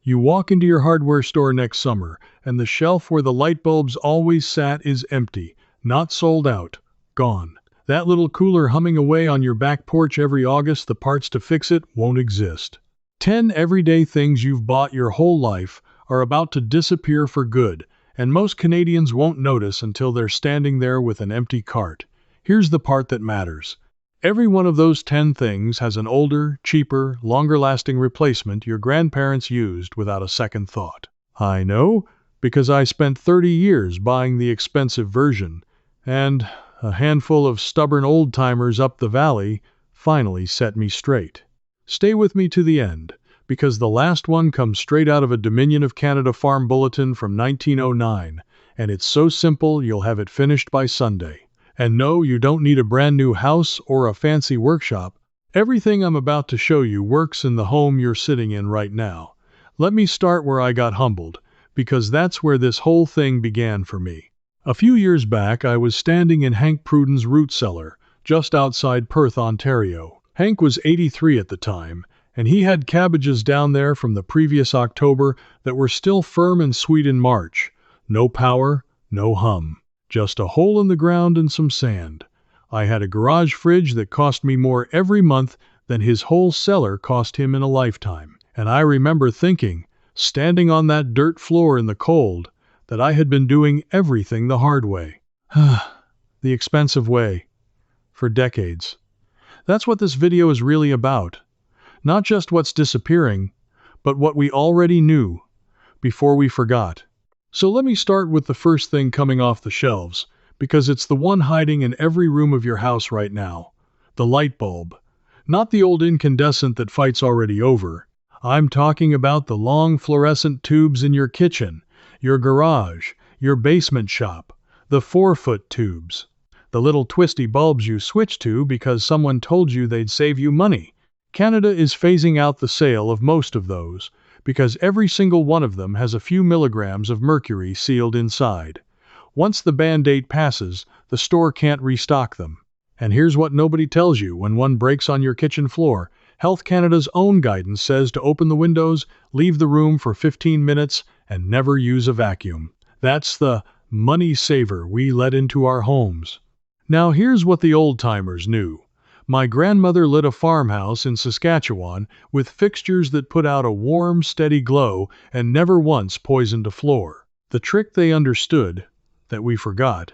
You walk into your hardware store next summer, and the shelf where the light bulbs always sat is empty, not sold out, gone. That little cooler humming away on your back porch every August, the parts to fix it won't exist. 10 everyday things you've bought your whole life are about to disappear for good, and most Canadians won't notice until they're standing there with an empty cart. Here's the part that matters. Every one of those 10 things has an older, cheaper, longer-lasting replacement your grandparents used without a second thought. I know, because I spent 30 years buying the expensive version, and a handful of stubborn old-timers up the valley finally set me straight. Stay with me to the end, because the last one comes straight out of a Dominion of Canada Farm Bulletin from 1909, and it's so simple you'll have it finished by Sunday. And no, you don't need a brand new house or a fancy workshop. Everything I'm about to show you works in the home you're sitting in right now. Let me start where I got humbled, because that's where this whole thing began for me. A few years back, I was standing in Hank Pruden's root cellar, just outside Perth, Ontario. Hank was 83 at the time, and he had cabbages down there from the previous October that were still firm and sweet in March. No power, no hum. Just a hole in the ground and some sand. I had a garage fridge that cost me more every month than his whole cellar cost him in a lifetime. And I remember thinking, standing on that dirt floor in the cold, that I had been doing everything the hard way. The expensive way. For decades. That's what this video is really about. Not just what's disappearing, but what we already knew, before we forgot. So let me start with the first thing coming off the shelves, because it's the one hiding in every room of your house right now. The light bulb. Not the old incandescent that fight's already over. I'm talking about the long fluorescent tubes in your kitchen, your garage, your basement shop. The 4-foot tubes. The little twisty bulbs you switch to because someone told you they'd save you money. Canada is phasing out the sale of most of those, because every single one of them has a few milligrams of mercury sealed inside. Once the ban date passes, the store can't restock them. And here's what nobody tells you when one breaks on your kitchen floor. Health Canada's own guidance says to open the windows, leave the room for 15 minutes, and never use a vacuum. That's the money saver we let into our homes. Now here's what the old-timers knew. My grandmother lit a farmhouse in Saskatchewan with fixtures that put out a warm, steady glow and never once poisoned a floor. The trick they understood, that we forgot,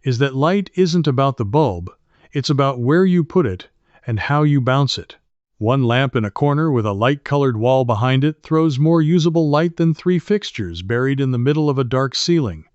is that light isn't about the bulb, it's about where you put it and how you bounce it. One lamp in a corner with a light-colored wall behind it throws more usable light than 3 fixtures buried in the middle of a dark ceiling.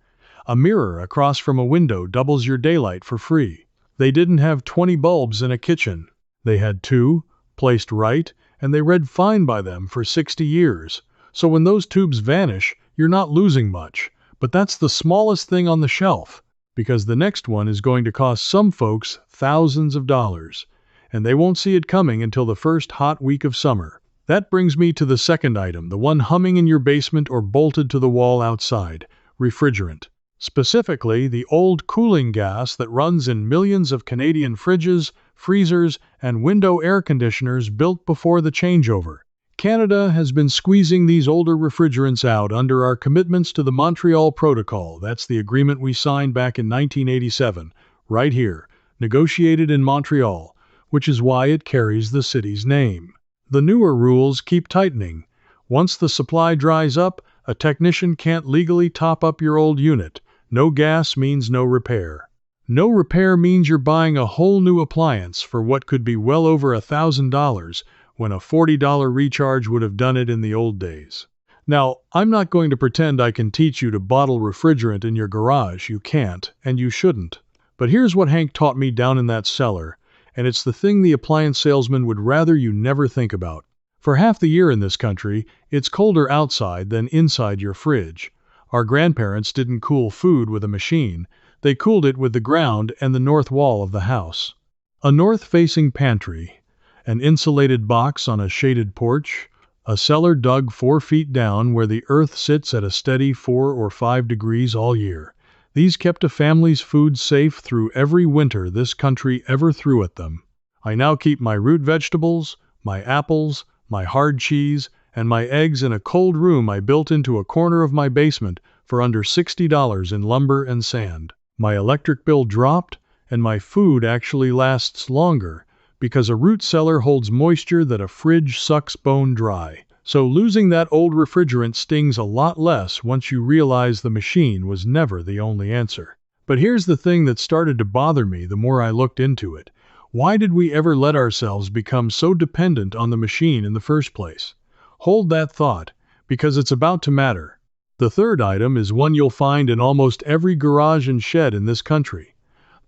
A mirror across from a window doubles your daylight for free. They didn't have 20 bulbs in a kitchen. They had 2, placed right, and they read fine by them for 60 years. So when those tubes vanish, you're not losing much. But that's the smallest thing on the shelf, because the next one is going to cost some folks thousands of dollars, and they won't see it coming until the first hot week of summer. That brings me to the second item, the one humming in your basement or bolted to the wall outside, refrigerant. Specifically, the old cooling gas that runs in millions of Canadian fridges, freezers, and window air conditioners built before the changeover. Canada has been squeezing these older refrigerants out under our commitments to the Montreal Protocol. That's the agreement we signed back in 1987, right here, negotiated in Montreal, which is why it carries the city's name. The newer rules keep tightening. Once the supply dries up, a technician can't legally top up your old unit. No gas means no repair. No repair means you're buying a whole new appliance for what could be well over $1,000 when a $40 recharge would have done it in the old days. Now, I'm not going to pretend I can teach you to bottle refrigerant in your garage. You can't, and you shouldn't. But here's what Hank taught me down in that cellar, and it's the thing the appliance salesman would rather you never think about. For half the year in this country, it's colder outside than inside your fridge. Our grandparents didn't cool food with a machine. They cooled it with the ground and the north wall of the house. A north-facing pantry, an insulated box on a shaded porch, a cellar dug 4 feet down where the earth sits at a steady 4 or 5 degrees all year. These kept a family's food safe through every winter this country ever threw at them. I now keep my root vegetables, my apples, my hard cheese, and my eggs in a cold room I built into a corner of my basement for under $60 in lumber and sand. My electric bill dropped, and my food actually lasts longer because a root cellar holds moisture that a fridge sucks bone dry. So losing that old refrigerant stings a lot less once you realize the machine was never the only answer. But here's the thing that started to bother me the more I looked into it. Why did we ever let ourselves become so dependent on the machine in the first place? Hold that thought, because it's about to matter. The third item is one you'll find in almost every garage and shed in this country.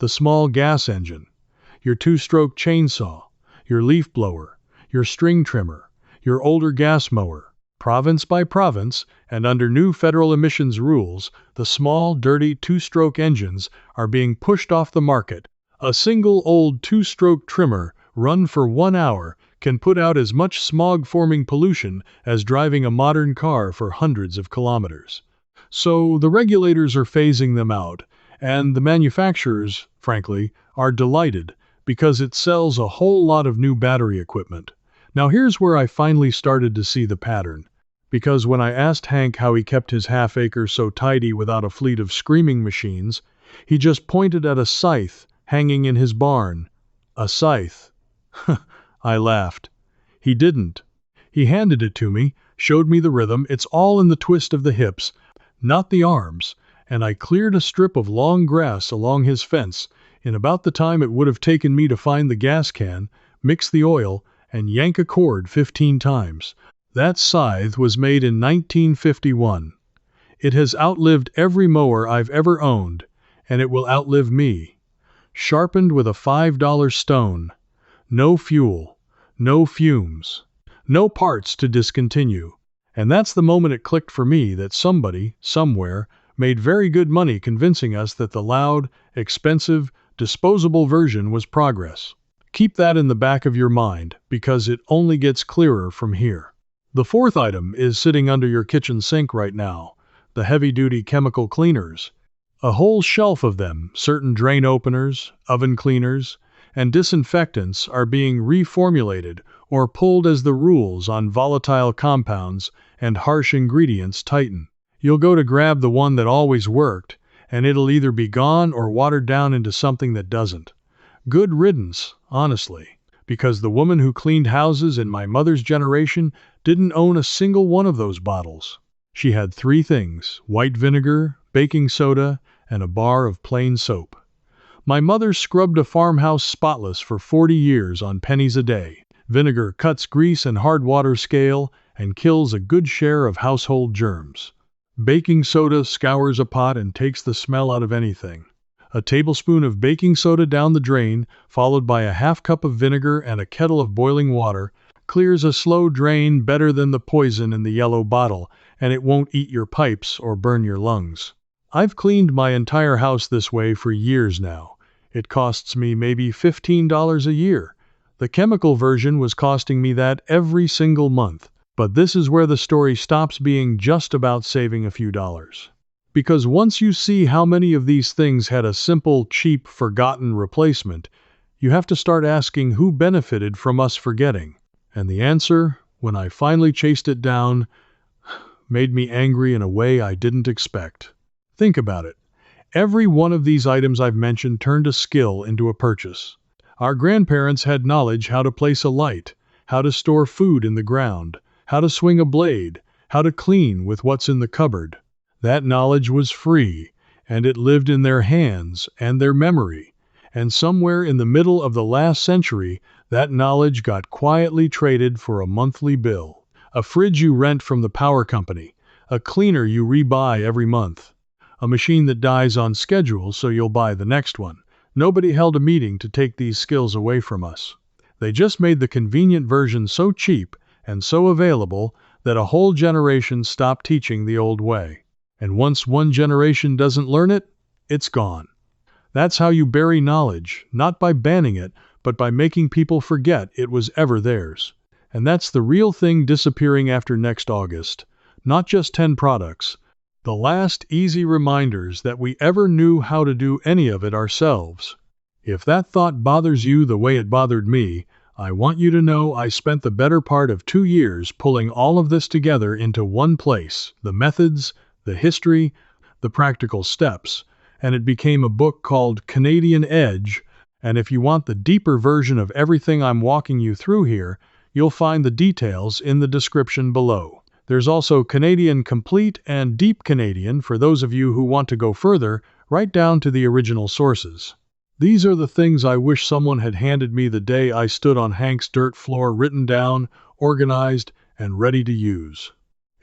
The small gas engine. Your two-stroke chainsaw, your leaf blower, your string trimmer, your older gas mower. Province by province, and under new federal emissions rules, the small, dirty two-stroke engines are being pushed off the market. A single old two-stroke trimmer, run for 1 hour, can put out as much smog-forming pollution as driving a modern car for hundreds of kilometers. So the regulators are phasing them out, and the manufacturers, frankly, are delighted because it sells a whole lot of new battery equipment. Now here's where I finally started to see the pattern. Because when I asked Hank how he kept his half-acre so tidy without a fleet of screaming machines, he just pointed at a scythe hanging in his barn. A scythe. I laughed. He didn't. He handed it to me, showed me the rhythm. It's all in the twist of the hips, not the arms, and I cleared a strip of long grass along his fence in about the time it would have taken me to find the gas can, mix the oil, and yank a cord 15 times. That scythe was made in 1951. It has outlived every mower I've ever owned, and it will outlive me. Sharpened with a $5 stone. No fuel. No fumes. No parts to discontinue. And that's the moment it clicked for me that somebody, somewhere, made very good money convincing us that the loud, expensive, disposable version was progress. Keep that in the back of your mind, because it only gets clearer from here. The fourth item is sitting under your kitchen sink right now, the heavy-duty chemical cleaners. A whole shelf of them, certain drain openers, oven cleaners, and disinfectants are being reformulated or pulled as the rules on volatile compounds and harsh ingredients tighten. You'll go to grab the one that always worked, and it'll either be gone or watered down into something that doesn't. Good riddance, honestly, because the woman who cleaned houses in my mother's generation didn't own a single one of those bottles. She had 3 things: white vinegar, baking soda, and a bar of plain soap. My mother scrubbed a farmhouse spotless for 40 years on pennies a day. Vinegar cuts grease and hard water scale and kills a good share of household germs. Baking soda scours a pot and takes the smell out of anything. A tablespoon of baking soda down the drain, followed by a half cup of vinegar and a kettle of boiling water, clears a slow drain better than the poison in the yellow bottle, and it won't eat your pipes or burn your lungs. I've cleaned my entire house this way for years now. It costs me maybe $15 a year. The chemical version was costing me that every single month. But this is where the story stops being just about saving a few dollars. Because once you see how many of these things had a simple, cheap, forgotten replacement, you have to start asking who benefited from us forgetting. And the answer, when I finally chased it down, made me angry in a way I didn't expect. Think about it. Every one of these items I've mentioned turned a skill into a purchase. Our grandparents had knowledge how to place a light, how to store food in the ground, how to swing a blade, how to clean with what's in the cupboard. That knowledge was free, and it lived in their hands and their memory. And somewhere in the middle of the last century, that knowledge got quietly traded for a monthly bill. A fridge you rent from the power company, a cleaner you rebuy every month, a machine that dies on schedule so you'll buy the next one. Nobody held a meeting to take these skills away from us. They just made the convenient version so cheap and so available that a whole generation stopped teaching the old way. And once one generation doesn't learn it, it's gone. That's how you bury knowledge, not by banning it, but by making people forget it was ever theirs. And that's the real thing disappearing after next August. Not just 10 products. The last easy reminders that we ever knew how to do any of it ourselves. If that thought bothers you the way it bothered me, I want you to know I spent the better part of 2 years pulling all of this together into one place, the methods, the history, the practical steps, and it became a book called Canadian Edge. And if you want the deeper version of everything I'm walking you through here, you'll find the details in the description below. There's also Canadian Complete and Deep Canadian for those of you who want to go further, right down to the original sources. These are the things I wish someone had handed me the day I stood on Hank's dirt floor, written down, organized, and ready to use.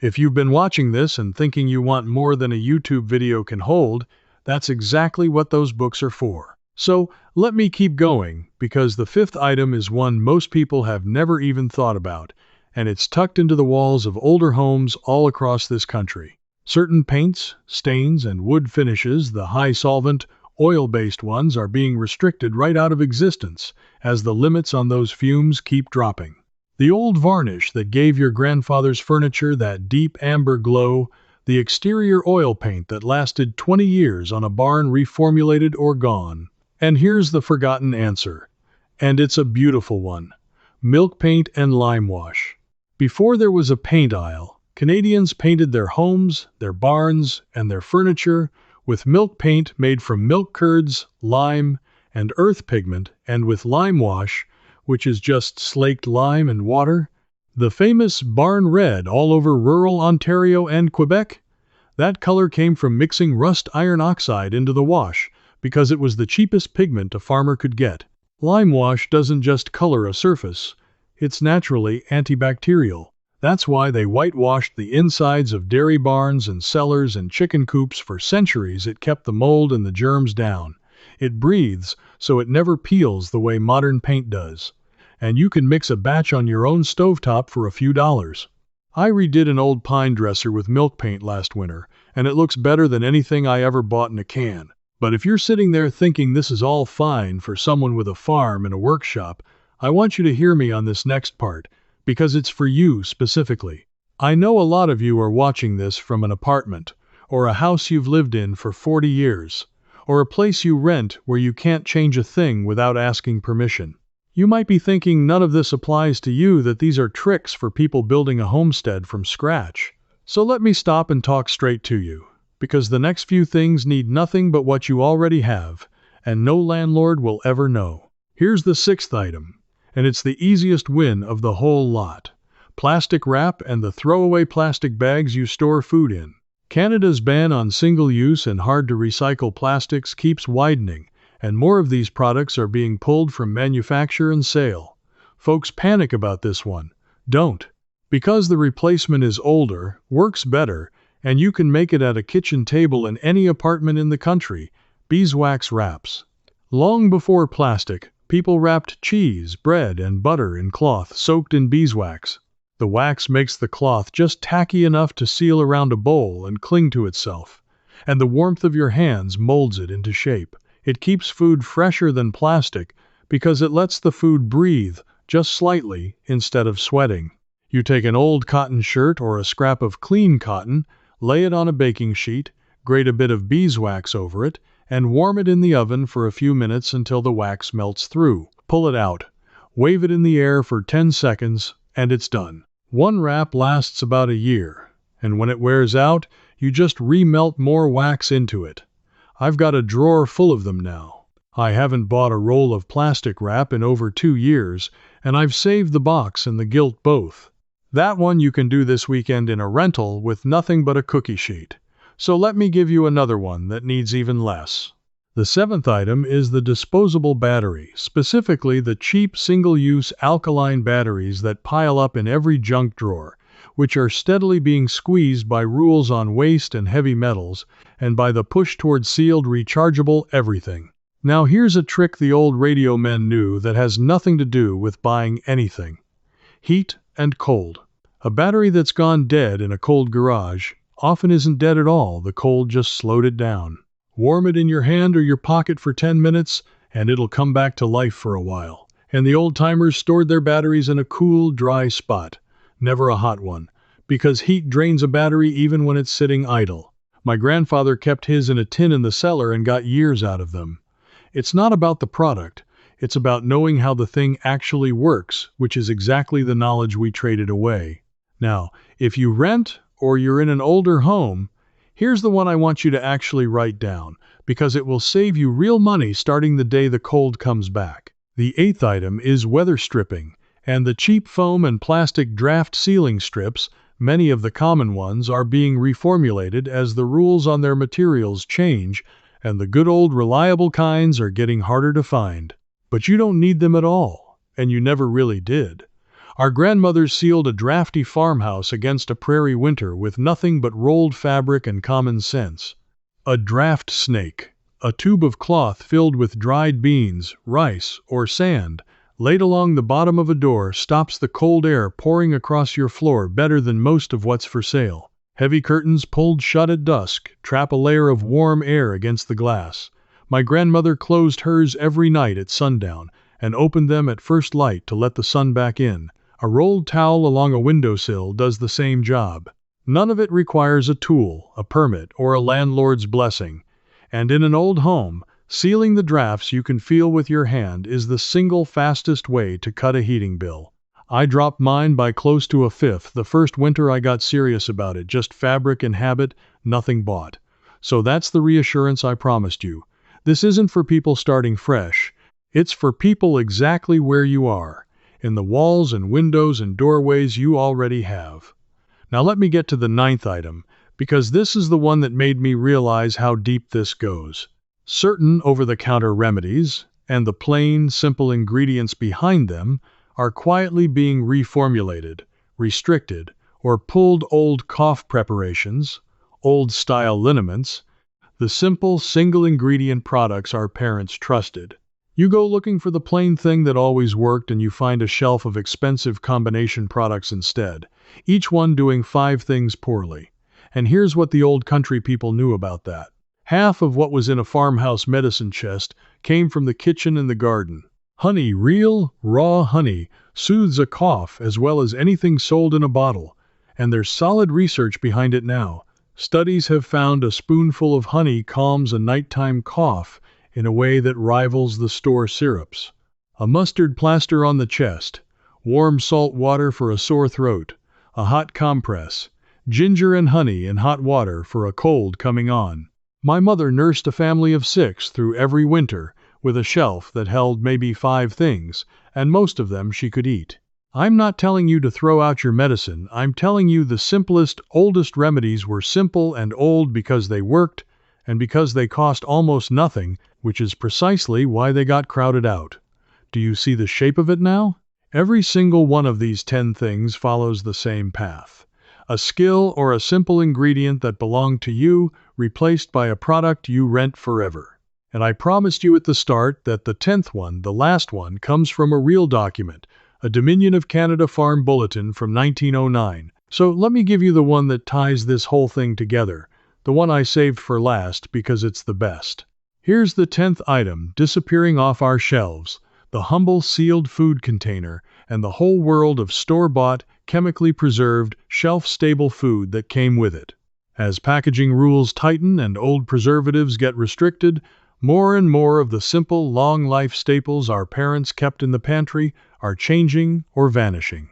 If you've been watching this and thinking you want more than a YouTube video can hold, that's exactly what those books are for. So let me keep going, because the fifth item is one most people have never even thought about, and it's tucked into the walls of older homes all across this country. Certain paints, stains, and wood finishes, the high-solvent, oil-based ones, are being restricted right out of existence as the limits on those fumes keep dropping. The old varnish that gave your grandfather's furniture that deep amber glow, the exterior oil paint that lasted 20 years on a barn reformulated or gone. And here's the forgotten answer, and it's a beautiful one: milk paint and lime wash. Before there was a paint aisle, Canadians painted their homes, their barns, and their furniture with milk paint made from milk curds, lime, and earth pigment, and with lime wash, which is just slaked lime and water. The famous barn red all over rural Ontario and Quebec? That color came from mixing rust iron oxide into the wash, because it was the cheapest pigment a farmer could get. Lime wash doesn't just color a surface, it's naturally antibacterial. That's why they whitewashed the insides of dairy barns and cellars and chicken coops for centuries. It kept the mold and the germs down. It breathes, so it never peels the way modern paint does. And you can mix a batch on your own stovetop for a few dollars. I redid an old pine dresser with milk paint last winter, and it looks better than anything I ever bought in a can. But if you're sitting there thinking this is all fine for someone with a farm and a workshop, I want you to hear me on this next part, because it's for you specifically. I know a lot of you are watching this from an apartment, or a house you've lived in for 40 years, or a place you rent where you can't change a thing without asking permission. You might be thinking none of this applies to you, that these are tricks for people building a homestead from scratch. So let me stop and talk straight to you, because the next few things need nothing but what you already have, and no landlord will ever know. Here's the sixth item, and it's the easiest win of the whole lot: plastic wrap and the throwaway plastic bags you store food in. Canada's ban on single-use and hard-to-recycle plastics keeps widening, and more of these products are being pulled from manufacture and sale. Folks panic about this one. Don't. Because the replacement is older, works better, and you can make it at a kitchen table in any apartment in the country: beeswax wraps. Long before plastic, people wrapped cheese, bread, and butter in cloth soaked in beeswax. The wax makes the cloth just tacky enough to seal around a bowl and cling to itself, and the warmth of your hands molds it into shape. It keeps food fresher than plastic because it lets the food breathe just slightly instead of sweating. You take an old cotton shirt or a scrap of clean cotton, lay it on a baking sheet, grate a bit of beeswax over it, and warm it in the oven for a few minutes until the wax melts through. Pull it out, wave it in the air for 10 seconds, and it's done. One wrap lasts about a year, and when it wears out, you just remelt more wax into it. I've got a drawer full of them now. I haven't bought a roll of plastic wrap in over 2 years, and I've saved the box and the gilt both. That one you can do this weekend in a rental with nothing but a cookie sheet. So let me give you another one that needs even less. The seventh item is the disposable battery, specifically the cheap single-use alkaline batteries that pile up in every junk drawer, which are steadily being squeezed by rules on waste and heavy metals, and by the push toward sealed, rechargeable everything. Now here's a trick the old radio men knew that has nothing to do with buying anything: heat and cold. A battery that's gone dead in a cold garage often isn't dead at all. The cold just slowed it down. Warm it in your hand or your pocket for 10 minutes, and it'll come back to life for a while. And the old-timers stored their batteries in a cool, dry spot, never a hot one, because heat drains a battery even when it's sitting idle. My grandfather kept his in a tin in the cellar and got years out of them. It's not about the product, It's about knowing how the thing actually works, which is exactly the knowledge we traded away. Now, if you rent or you're in an older home, here's the one I want you to actually write down, because it will save you real money starting the day the cold comes back. The eighth item is weather stripping, and the cheap foam and plastic draft ceiling strips, many of the common ones, are being reformulated as the rules on their materials change, and the good old reliable kinds are getting harder to find. But you don't need them at all, and you never really did. Our grandmothers sealed a drafty farmhouse against a prairie winter with nothing but rolled fabric and common sense. A draft snake, a tube of cloth filled with dried beans, rice, or sand, laid along the bottom of a door, stops the cold air pouring across your floor better than most of what's for sale. Heavy curtains pulled shut at dusk trap a layer of warm air against the glass. My grandmother closed hers every night at sundown and opened them at first light to let the sun back in. A rolled towel along a windowsill does the same job. None of it requires a tool, a permit, or a landlord's blessing. And in an old home, sealing the drafts you can feel with your hand is the single fastest way to cut a heating bill. I dropped mine by close to a fifth the first winter I got serious about it, just fabric and habit, nothing bought. So that's the reassurance I promised you. This isn't for people starting fresh. It's for people exactly where you are, in the walls and windows and doorways you already have. Now let me get to the ninth item, because this is the one that made me realize how deep this goes. Certain over-the-counter remedies, and the plain, simple ingredients behind them, are quietly being reformulated, restricted, or pulled. Old cough preparations, old-style liniments, the simple, single-ingredient products our parents trusted. You go looking for the plain thing that always worked and you find a shelf of expensive combination products instead, each one doing 5 things poorly. And here's what the old country people knew about that. Half of what was in a farmhouse medicine chest came from the kitchen and the garden. Honey, real, raw honey, soothes a cough as well as anything sold in a bottle. And there's solid research behind it now. Studies have found a spoonful of honey calms a nighttime cough in a way that rivals the store syrups. A mustard plaster on the chest, warm salt water for a sore throat, a hot compress, ginger and honey in hot water for a cold coming on. My mother nursed a family of 6 through every winter, with a shelf that held maybe 5 things, and most of them she could eat. I'm not telling you to throw out your medicine. I'm telling you the simplest, oldest remedies were simple and old because they worked, and because they cost almost nothing, which is precisely why they got crowded out. Do you see the shape of it now? Every single one of these 10 things follows the same path. A skill or a simple ingredient that belonged to you, replaced by a product you rent forever. And I promised you at the start that the 10th one, the last one, comes from a real document, a Dominion of Canada Farm Bulletin from 1909. So let me give you the one that ties this whole thing together, the one I saved for last because it's the best. Here's the 10th item disappearing off our shelves, the humble sealed food container and the whole world of store-bought, chemically preserved, shelf-stable food that came with it. As packaging rules tighten and old preservatives get restricted, more and more of the simple, long-life staples our parents kept in the pantry are changing or vanishing.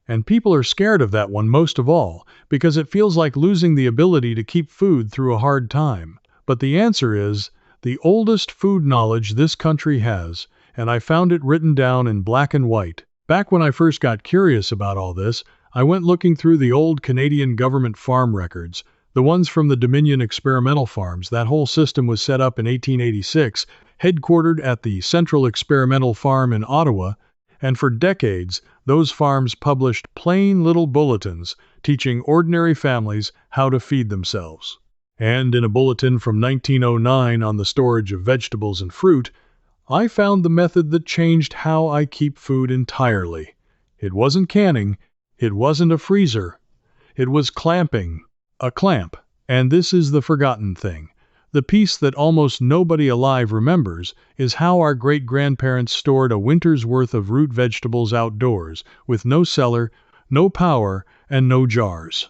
And people are scared of that one most of all, because it feels like losing the ability to keep food through a hard time. But the answer is the oldest food knowledge this country has, and I found it written down in black and white. Back when I first got curious about all this, I went looking through the old Canadian government farm records, the ones from the Dominion experimental farms. That whole system was set up in 1886, headquartered at the Central Experimental Farm in Ottawa, and for decades, those farms published plain little bulletins teaching ordinary families how to feed themselves. And in a bulletin from 1909 on the storage of vegetables and fruit, I found the method that changed how I keep food entirely. It wasn't canning, it wasn't a freezer, it was clamping. A clamp. And this is the forgotten thing. The piece that almost nobody alive remembers is how our great-grandparents stored a winter's worth of root vegetables outdoors, with no cellar, no power, and no jars.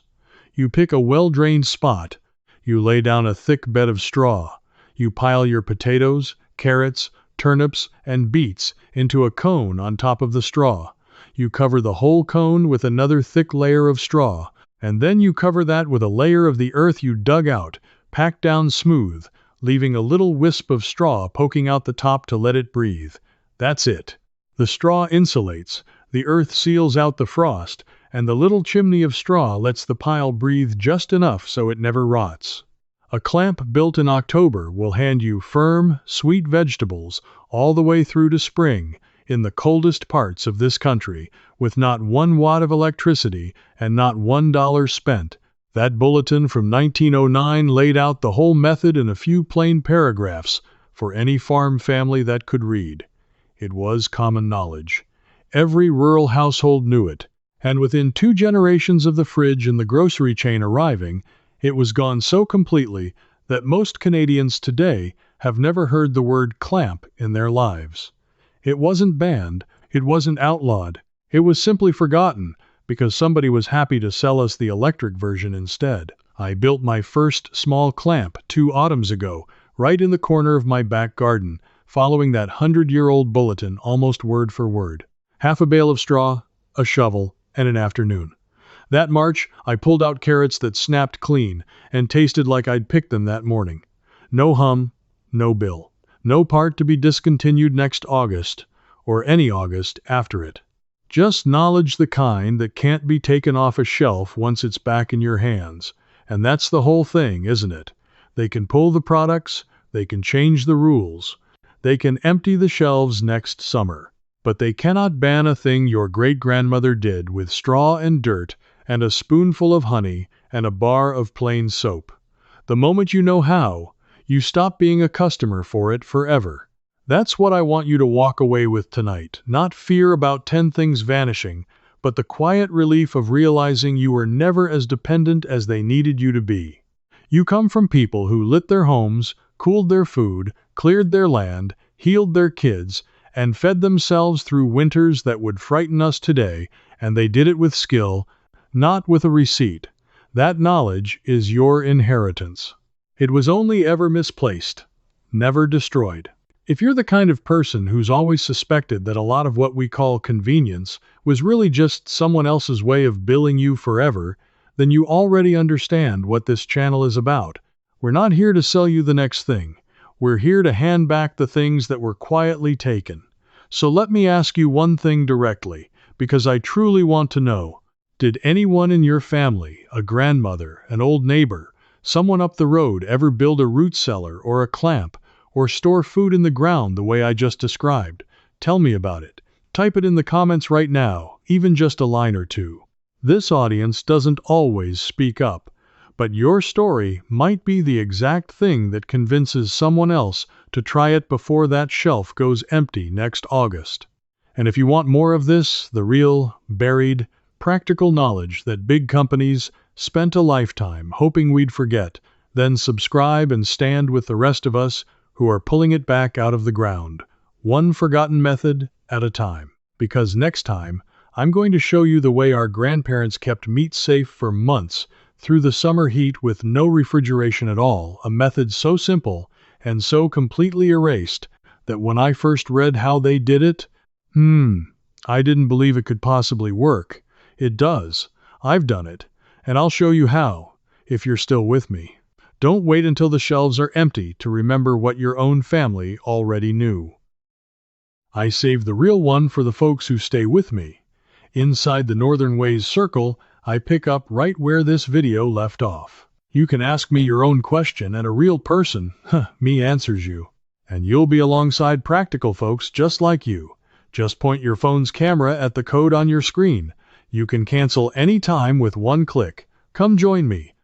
You pick a well-drained spot, you lay down a thick bed of straw, you pile your potatoes, carrots, turnips, and beets into a cone on top of the straw. You cover the whole cone with another thick layer of straw, and then you cover that with a layer of the earth you dug out, packed down smooth, leaving a little wisp of straw poking out the top to let it breathe. That's it. The straw insulates, the earth seals out the frost, and the little chimney of straw lets the pile breathe just enough so it never rots. A clamp built in October will hand you firm, sweet vegetables all the way through to spring in the coldest parts of this country, with not 1 watt of electricity and not $1 spent. That bulletin from 1909 laid out the whole method in a few plain paragraphs for any farm family that could read. It was common knowledge. Every rural household knew it, and within 2 generations of the fridge and the grocery chain arriving, it was gone so completely that most Canadians today have never heard the word clamp in their lives. It wasn't banned, it wasn't outlawed, it was simply forgotten because somebody was happy to sell us the electric version instead. I built my first small clamp 2 autumns ago, right in the corner of my back garden, following that 100-year-old bulletin almost word for word. Half a bale of straw, a shovel, and an afternoon. That March, I pulled out carrots that snapped clean and tasted like I'd picked them that morning. No hum, no bill. No part to be discontinued next August, or any August after it. Just knowledge, the kind that can't be taken off a shelf once it's back in your hands. And that's the whole thing, isn't it? They can pull the products, they can change the rules, they can empty the shelves next summer. But they cannot ban a thing your great-grandmother did with straw and dirt and a spoonful of honey and a bar of plain soap. The moment you know how, you stop being a customer for it forever. That's what I want you to walk away with tonight. Not fear about 10 things vanishing, but the quiet relief of realizing you were never as dependent as they needed you to be. You come from people who lit their homes, cooled their food, cleared their land, healed their kids, and fed themselves through winters that would frighten us today, and they did it with skill, not with a receipt. That knowledge is your inheritance. It was only ever misplaced, never destroyed. If you're the kind of person who's always suspected that a lot of what we call convenience was really just someone else's way of billing you forever, then you already understand what this channel is about. We're not here to sell you the next thing. We're here to hand back the things that were quietly taken. So let me ask you one thing directly, because I truly want to know. Did anyone in your family, a grandmother, an old neighbor, someone up the road ever build a root cellar or a clamp, or store food in the ground the way I just described? Tell me about it. Type it in the comments right now, even just a line or two. This audience doesn't always speak up, but your story might be the exact thing that convinces someone else to try it before that shelf goes empty next August. And if you want more of this, the real, buried, practical knowledge that big companies spent a lifetime hoping we'd forget, then subscribe and stand with the rest of us who are pulling it back out of the ground, one forgotten method at a time. Because next time, I'm going to show you the way our grandparents kept meat safe for months through the summer heat with no refrigeration at all, a method so simple and so completely erased that when I first read how they did it, I didn't believe it could possibly work. It does. I've done it, and I'll show you how, if you're still with me. Don't wait until the shelves are empty to remember what your own family already knew. I save the real one for the folks who stay with me. Inside the Northern Ways circle, I pick up right where this video left off. You can ask me your own question and a real person, me answers you. And you'll be alongside practical folks just like you. Just point your phone's camera at the code on your screen. You can cancel any time with one click. Come join me.